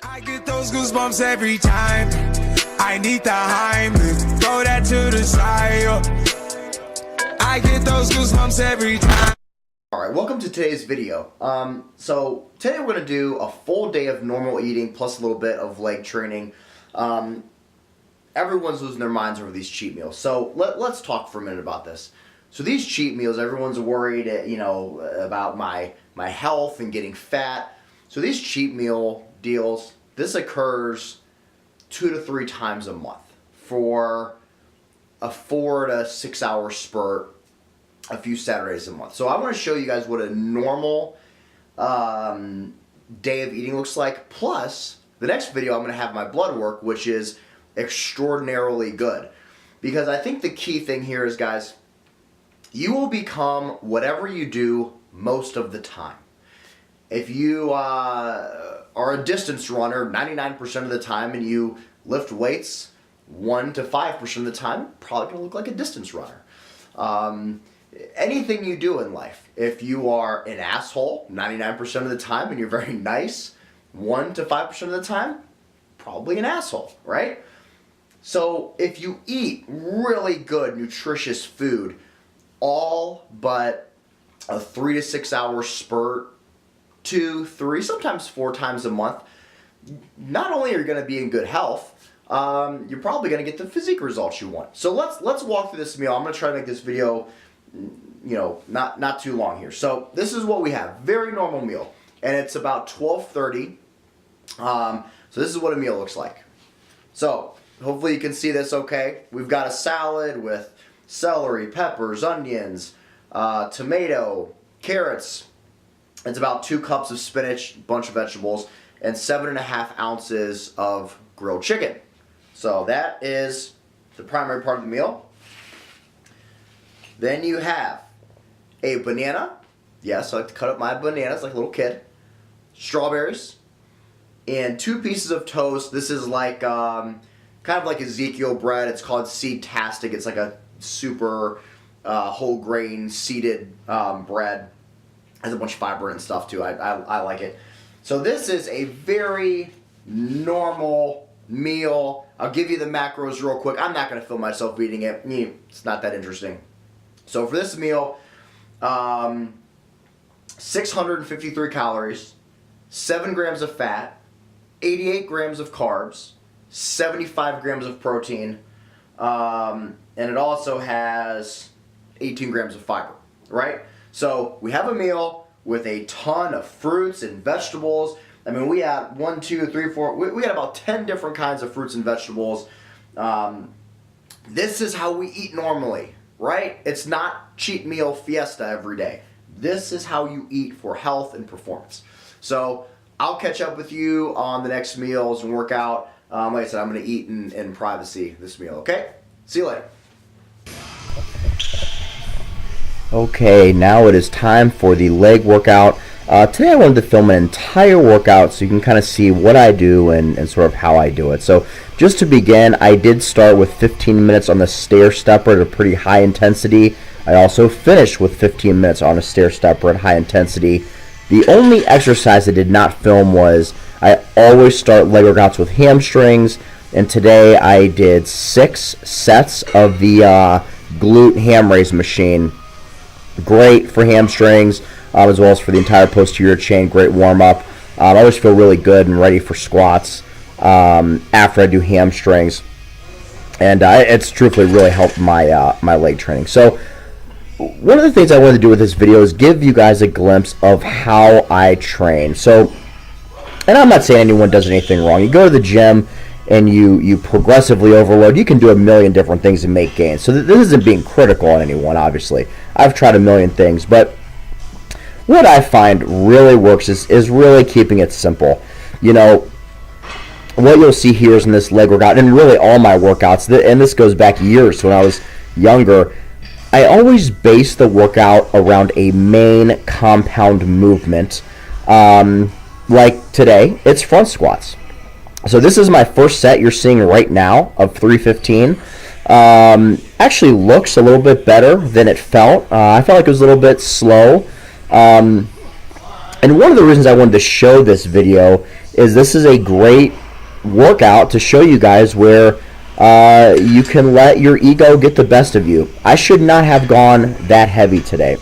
I get those goosebumps every time. I need the Heimlich, throw that to the side. I get those goosebumps every time. Alright, welcome to today's video. So today we're going to do a full day of normal eating plus a little bit of leg training. Everyone's losing their minds over these cheat meals. So let's talk for a minute about this. So these cheat meals, everyone's worried, about my health and getting fat. So these cheat meal deals, this occurs 2 to 3 times a month for a 4 to 6 hour spurt, a few Saturdays a month. So I want to show you guys what a normal day of eating looks like. Plus, the next video I'm going to have my blood work, which is extraordinarily good. Because I think the key thing here is, guys, you will become whatever you do most of the time. If you are a distance runner 99% of the time and you lift weights 1 to 5% of the time, probably going to look like a distance runner. Anything you do in life, if you are an asshole 99% of the time and you're very nice 1 to 5% of the time, probably an asshole, right? So if you eat really good, nutritious food all but a 3 to 6 hour spurt, 2, 3, sometimes 4 times a month, not only are you going to be in good health, you're probably going to get the physique results you want. So let's walk through this meal. I'm going to try to make this video, not too long here. So this is what we have. Very normal meal, and it's about 12:30. So this is what a meal looks like. So hopefully you can see this okay. We've got a salad with celery, peppers, onions, tomato, carrots. It's about 2 cups of spinach, bunch of vegetables, and 7.5 ounces of grilled chicken. So that is the primary part of the meal. Then you have a banana. Yes, I like to cut up my bananas like a little kid. Strawberries. And 2 pieces of toast. This is like kind of like Ezekiel bread. It's called Seed-tastic. It's like a super whole grain seeded bread. Has a bunch of fiber and stuff too. I like it. So this is a very normal meal. I'll give you the macros real quick. I'm not going to film myself eating it. It's not that interesting. So for this meal, 653 calories, 7 grams of fat, 88 grams of carbs, 75 grams of protein, and it also has 18 grams of fiber, right? So we have a meal with a ton of fruits and vegetables. I mean, we had 1, 2, 3, 4. We had about 10 different kinds of fruits and vegetables. This is how we eat normally, right? It's not cheat meal fiesta every day. This is how you eat for health and performance. So I'll catch up with you on the next meals and workout. Like I said, I'm going to eat in privacy this meal, okay? See you later. Okay, now it is time for the leg workout. Today I wanted to film an entire workout so you can kind of see what I do and sort of how I do it. So just to begin, I did start with 15 minutes on the stair stepper at a pretty high intensity. I also finished with 15 minutes on a stair stepper at high intensity. The only exercise I did not film was I always start leg workouts with hamstrings, and today I did 6 sets of the glute ham raise machine. Great for hamstrings, as well as for the entire posterior chain. Great warm-up. I always feel really good and ready for squats after I do hamstrings, and it's truthfully really helped my my leg training. So one of the things I wanted to do with this video is give you guys a glimpse of how I train. So, and I'm not saying anyone does anything wrong. You go to the gym and you progressively overload. You can do a million different things and make gains. So this isn't being critical on anyone, obviously. I've tried a million things, but what I find really works is really keeping it simple. What you'll see here is in this leg workout, and really all my workouts, and this goes back years to when I was younger, I always base the workout around a main compound movement. Like today, it's front squats. So this is my first set you're seeing right now of 315. Actually looks a little bit better than it felt. I felt like it was a little bit slow. And one of the reasons I wanted to show this video is this is a great workout to show you guys where you can let your ego get the best of you. I should not have gone that heavy today.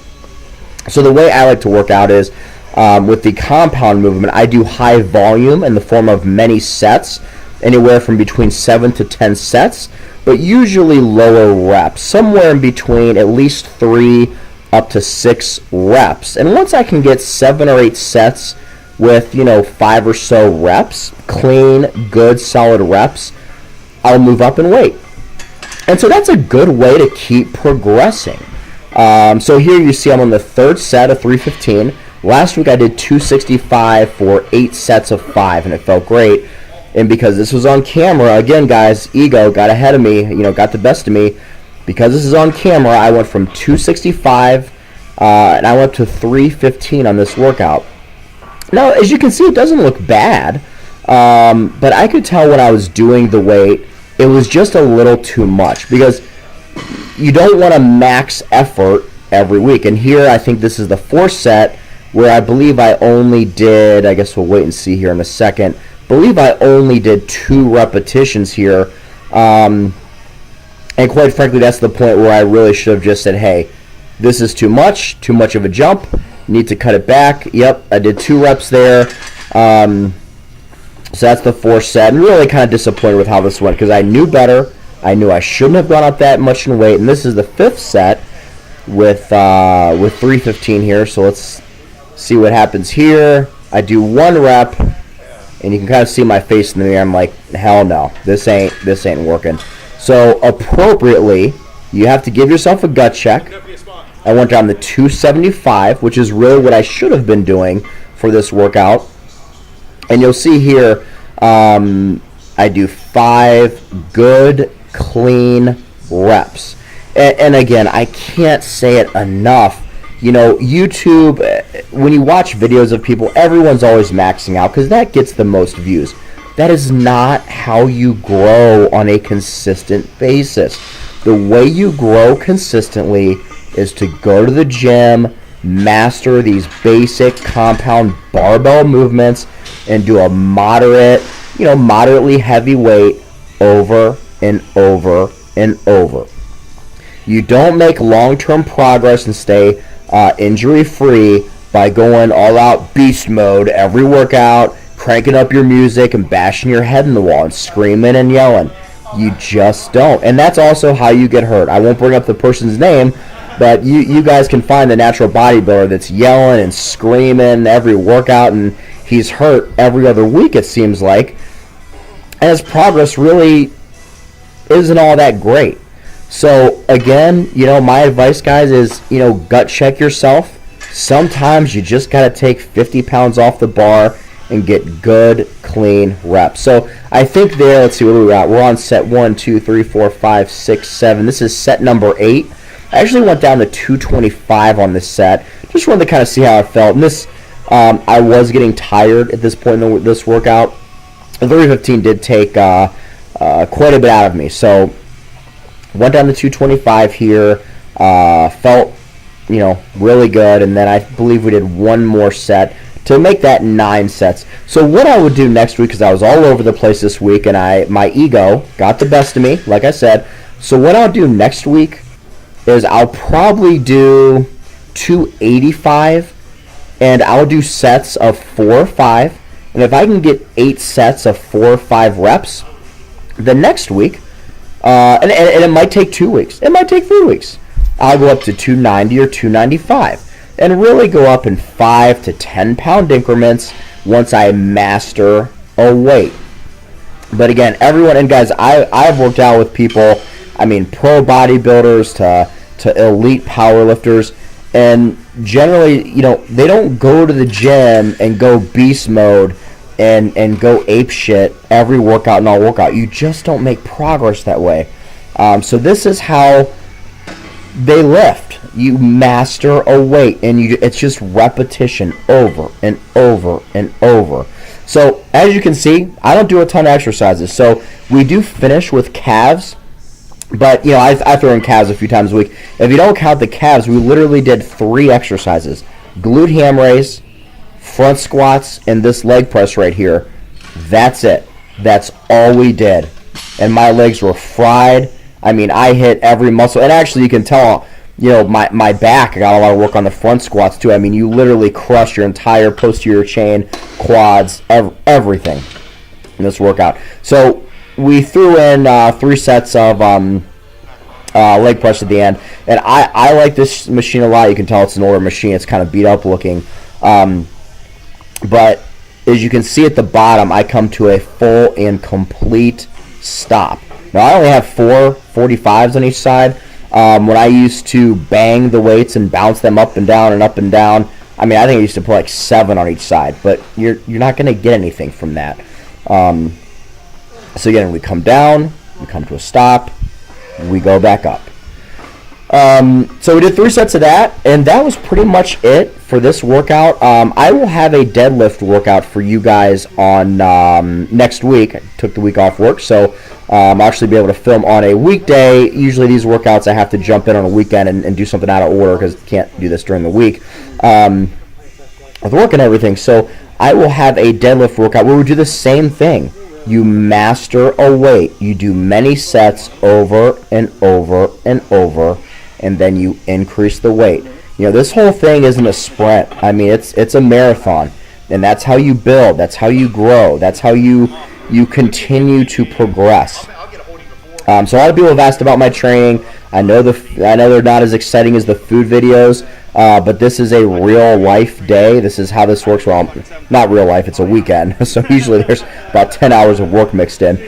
So the way I like to work out is with the compound movement, I do high volume in the form of many sets, anywhere from between 7 to 10 sets, but usually lower reps, somewhere in between at least 3 up to 6 reps. And once I can get 7 or 8 sets with 5 or so reps, clean, good, solid reps, I'll move up in weight. And so that's a good way to keep progressing. So here you see I'm on the 3rd set of 315. Last week I did 265 for 8 sets of 5, and it felt great. And because this was on camera, again, guys, ego got ahead of me, got the best of me. Because this is on camera, I went from 265 and I went to 315 on this workout. Now, as you can see, it doesn't look bad, but I could tell when I was doing the weight, it was just a little too much, because you don't want to max effort every week. And here, I think this is the 4th set, where I believe I only did, I guess we'll wait and see here in a second, believe I only did 2 repetitions here, and quite frankly, that's the point where I really should have just said, hey, this is too much of a jump, need to cut it back. Yep, I did 2 reps there. So that's the 4th set. I'm really kind of disappointed with how this went, because I knew better. I knew I shouldn't have gone up that much in weight, and this is the 5th set with 315 here. So let's see what happens here. I do 1 rep, and you can kind of see my face in the mirror. I'm like, hell no, this ain't working. So appropriately, you have to give yourself a gut check. I went down to 275, which is really what I should have been doing for this workout. And you'll see here, I do 5 good, clean reps. And again, I can't say it enough. YouTube, when you watch videos of people, everyone's always maxing out because that gets the most views. That is not how you grow on a consistent basis. The way you grow consistently is to go to the gym, master these basic compound barbell movements, and do a moderately heavy weight over and over and over. You don't make long-term progress and stay injury-free by going all-out beast mode every workout, cranking up your music and bashing your head in the wall and screaming and yelling. You just don't. And that's also how you get hurt. I won't bring up the person's name, but you guys can find the natural bodybuilder that's yelling and screaming every workout, and he's hurt every other week, it seems like. And his progress really isn't all that great. So, again, my advice, guys, is, gut check yourself. Sometimes you just got to take 50 pounds off the bar and get good, clean reps. So, I think there, let's see, what are we at? We're on set 1, 2, 3, 4, 5, 6, 7. This is set number 8. I actually went down to 225 on this set. Just wanted to kind of see how I felt. And this, I was getting tired at this point in this workout. The 315 did take quite a bit out of me. So, went down to 225 here. Felt, really good. And then I believe we did 1 more set to make that 9 sets. So what I would do next week, because I was all over the place this week, and my ego got the best of me, like I said. So what I'll do next week is I'll probably do 285, and I'll do sets of 4 or 5. And if I can get 8 sets of 4 or 5 reps, the next week, and it might take 2 weeks, it might take 3 weeks, I'll go up to 290 or 295. And really go up in 5 to 10 pound increments once I master a weight. But again, everyone, and guys, I've worked out with people, pro bodybuilders to elite powerlifters, and generally, they don't go to the gym and go beast mode and go ape shit every workout and all workout. You just don't make progress that way. So this is how they lift. You master a weight, and it's just repetition over and over and over. So as you can see, I don't do a ton of exercises. So we do finish with calves, but I throw in calves a few times a week. If you don't count the calves, we literally did 3 exercises: glute ham raise, front squats, and this leg press right here That's it. That's all we did. And my legs were fried. I mean, I hit every muscle. And actually, you can tell, my back, I got a lot of work on the front squats, too. I mean, you literally crush your entire posterior chain, quads, everything in this workout. So we threw in 3 sets of leg press at the end. And I like this machine a lot. You can tell it's an older machine. It's kind of beat up looking. But as you can see at the bottom, I come to a full and complete stop. Now, I only have 4 45s on each side. When I used to bang the weights and bounce them up and down and up and down, I mean, I think I used to put like 7 on each side. But you're not going to get anything from that. So again, we come down, we come to a stop, we go back up. So we did 3 sets of that, and that was pretty much it for this workout. I will have a deadlift workout for you guys on next week. I took the week off work, so I'll actually be able to film on a weekday. Usually these workouts I have to jump in on a weekend and do something out of order because I can't do this during the week with work and everything. So I will have a deadlift workout where we do the same thing. You master a weight. You do many sets over and over and over, and then you increase the weight. This whole thing isn't a sprint. I mean, it's a marathon, and that's how you build. That's how you grow. That's how you continue to progress. So a lot of people have asked about my training. I know they're not as exciting as the food videos, but this is a real life day. This is how this works. Well, not real life. It's a weekend, so usually there's about 10 hours of work mixed in.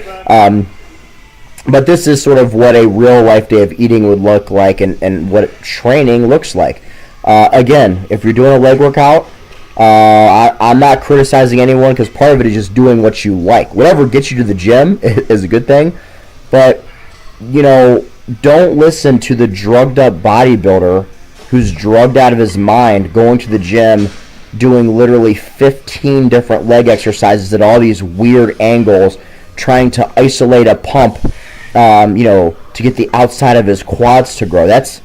But this is sort of what a real life day of eating would look like, and what training looks like. Again, if you're doing a leg workout, I'm not criticizing anyone, because part of it is just doing what you like. Whatever gets you to the gym is a good thing. But, don't listen to the drugged up bodybuilder who's drugged out of his mind going to the gym doing literally 15 different leg exercises at all these weird angles, trying to isolate a pump, to get the outside of his quads to grow. That's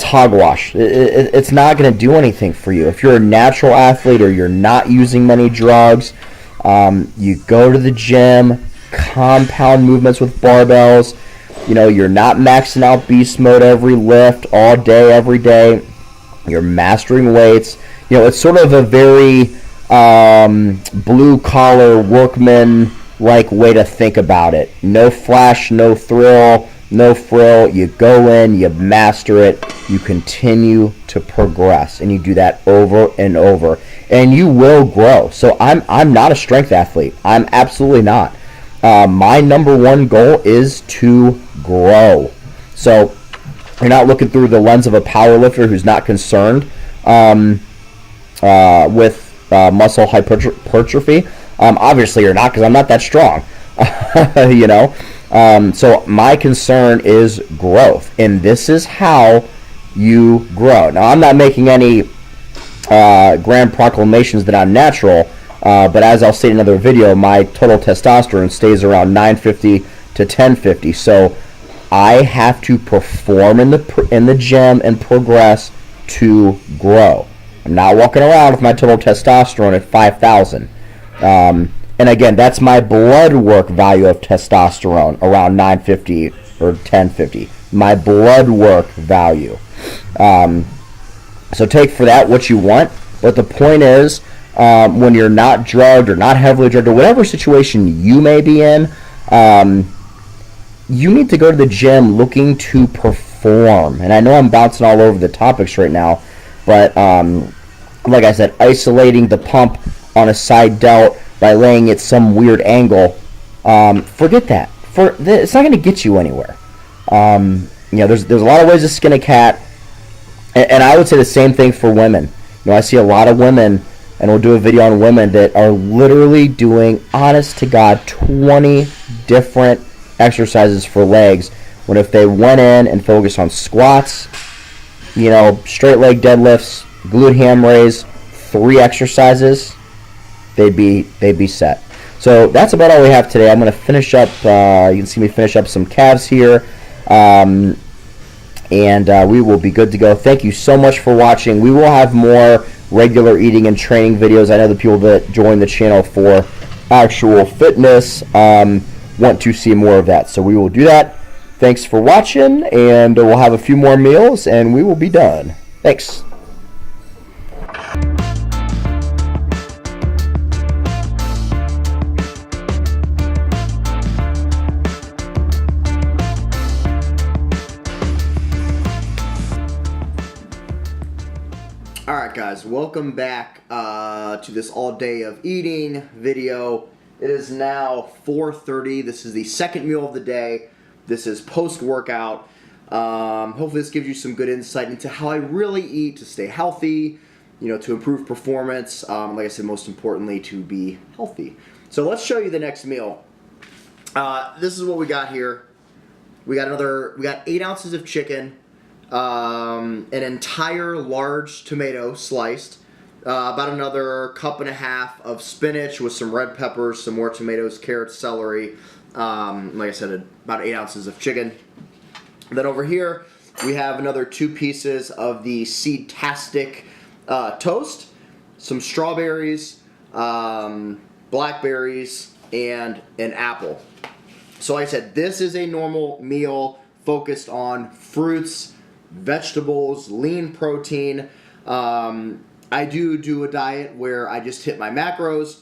hogwash. It's not going to do anything for you. If you're a natural athlete or you're not using many drugs, you go to the gym, compound movements with barbells. You're not maxing out beast mode every lift all day, every day. You're mastering weights. It's sort of a very blue-collar workman-like way to think about it. No flash, no thrill, no frill. You go in, you master it, you continue to progress, and you do that over and over, and you will grow. So I'm not a strength athlete. I'm absolutely not. My number one goal is to grow. So you're not looking through the lens of a power lifter who's not concerned with muscle hypertrophy. Obviously you're not, because I'm not that strong. So my concern is growth, and this is how you grow. Now, I'm not making any grand proclamations that I'm natural, but as I'll say in another video, my total testosterone stays around 950 to 1050. So I have to perform in the gym and progress to grow. I'm not walking around with my total testosterone at 5,000. And again, that's my blood work value of testosterone, around 950 or 1050. My blood work value. So take for that what you want. But the point is, when you're not drugged or not heavily drugged or whatever situation you may be in, you need to go to the gym looking to perform. And I know I'm bouncing all over the topics right now, but like I said, isolating the pump on a side delt by laying it some weird angle, forget that. It's not going to get you anywhere. There's a lot of ways to skin a cat, and I would say the same thing for women. I see a lot of women, and we'll do a video on women that are literally doing, honest to God, 20 different exercises for legs, when if they went in and focused on squats, straight leg deadlifts, glute ham raise, 3 exercises, they'd be set. So that's about all we have today. I'm going to finish up, you can see me finish up some calves here, and we will be good to go. Thank you so much for watching. We will have more regular eating and training videos. I know the people that join the channel for actual fitness, want to see more of that. So we will do that. Thanks for watching, and we'll have a few more meals and we will be done. Thanks. Alright guys, welcome back to this all day of eating video. It is now 4:30. This is the second meal of the day. This is post-workout. Hopefully this gives you some good insight into how I really eat to stay healthy, you know, to improve performance, like I said, most importantly, to be healthy. So let's show you the next meal. This is what we got here. We got 8 ounces of chicken, an entire large tomato sliced, about another cup and a half of spinach with some red peppers, some more tomatoes, carrots, celery, like I said, about 8 ounces of chicken. Then over here we have another 2 pieces of the Seed-tastic toast, some strawberries, blackberries, and an apple. So like I said, this is a normal meal focused on fruits, vegetables, lean protein. I do a diet where I just hit my macros.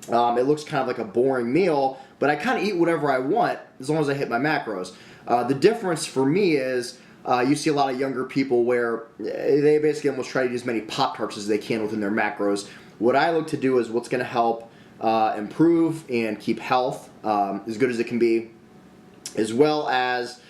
It looks kind of like a boring meal, but I kind of eat whatever I want as long as I hit my macros. The difference for me is you see a lot of younger people where they basically almost try to eat as many Pop-Tarts as they can within their macros. What I look to do is what's going to help improve and keep health as good as it can be, as well as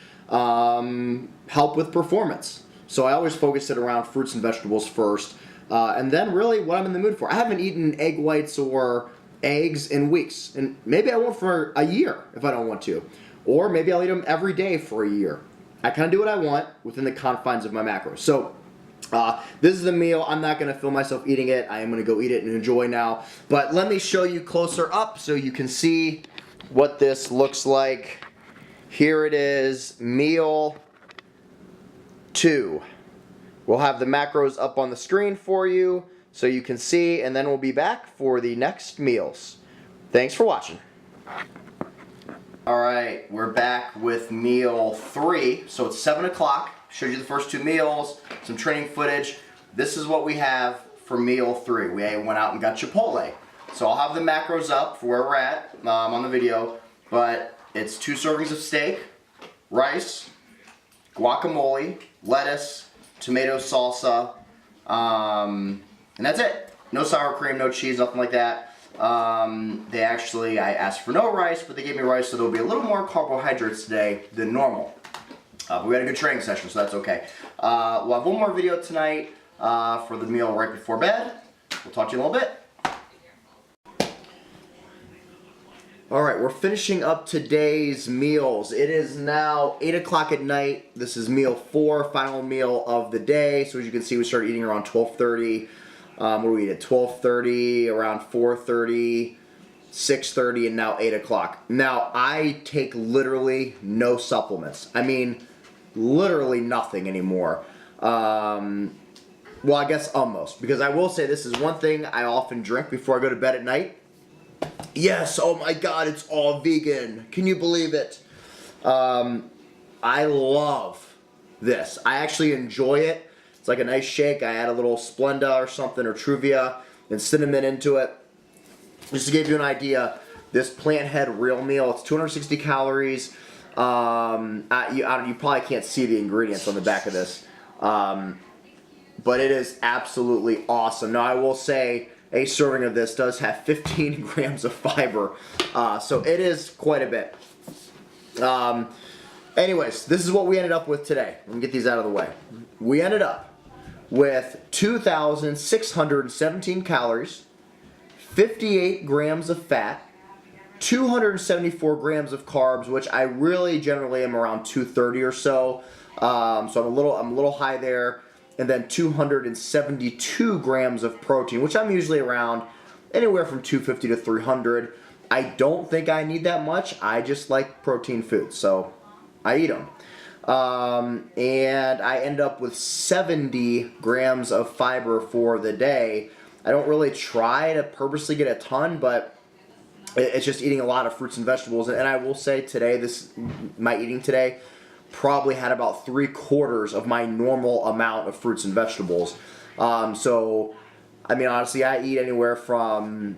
help with performance. So I always focus it around fruits and vegetables first, and then really what I'm in the mood for. I haven't eaten egg whites or eggs in weeks, and maybe I won't for a year if I don't want to, or maybe I'll eat them every day for a year. I kind of do what I want within the confines of my macros. So this is the meal. I'm not going to film myself eating it. I am going to go eat it and enjoy now, but let me show you closer up so you can see what this looks like. Here it is, meal 2. We'll have the macros up on the screen for you so you can see, and then we'll be back for the next meals. Thanks for watching. Alright, we're back with meal 3. So it's 7 o'clock. Showed you the first 2 meals, some training footage. This is what we have for meal 3. We went out and got Chipotle. So I'll have the macros up for where we're at on the video, but it's 2 servings of steak, rice, guacamole, lettuce, tomato salsa, and that's it. No sour cream, no cheese, nothing like that. I asked for no rice, but they gave me rice, so there'll be a little more carbohydrates today than normal. But we had a good training session, so that's okay. We'll have one more video tonight for the meal right before bed. We'll talk to you in a little bit. Alright, we're finishing up today's meals. It is now 8 o'clock at night. This is meal 4, final meal of the day. So as you can see, we started eating around 12:30. What do we eat at 12:30, around 4:30, 6:30, and now 8 o'clock. Now, I take literally no supplements. I mean, literally nothing anymore. Well, I guess almost. Because I will say this is one thing I often drink before I go to bed at night. Yes, oh my god, it's all vegan. Can you believe it? I love this. I actually enjoy it. It's like a nice shake. I add a little Splenda or something, or Truvia, and cinnamon into it. Just to give you an idea, this Plant Head Real Meal, it's 260 calories. You probably can't see the ingredients on the back of this. But it is absolutely awesome. Now, I will say, a serving of this does have 15 grams of fiber, so it is quite a bit. Anyways, this is what we ended up with today. Let me get these out of the way. We ended up with 2,617 calories, 58 grams of fat, 274 grams of carbs, which I really generally am around 230 or so. So I'm a little high there. And then 272 grams of protein, which I'm usually around anywhere from 250 to 300. I don't think I need that much. I just like protein foods, so I eat them. And I end up with 70 grams of fiber for the day. I don't really try to purposely get a ton, but It's just eating a lot of fruits and vegetables. And I will say today, my eating today probably had about 3/4 of my normal amount of fruits and vegetables. So, I mean, honestly, I eat anywhere from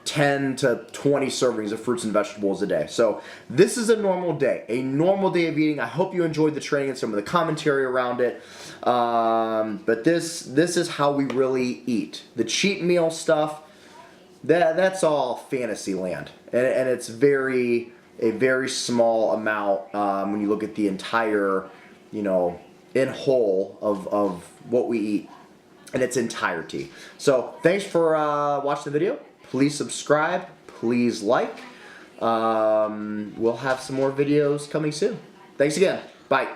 10 to 20 servings of fruits and vegetables a day. So this is a normal day of eating. I hope you enjoyed the training and some of the commentary around it. But this is how we really eat. The cheat meal stuff, that's all fantasy land, and it's a very small amount when you look at the entire, in whole of what we eat in its entirety. So thanks for watching the video. Please subscribe. Please like. We'll have some more videos coming soon. Thanks again. Bye.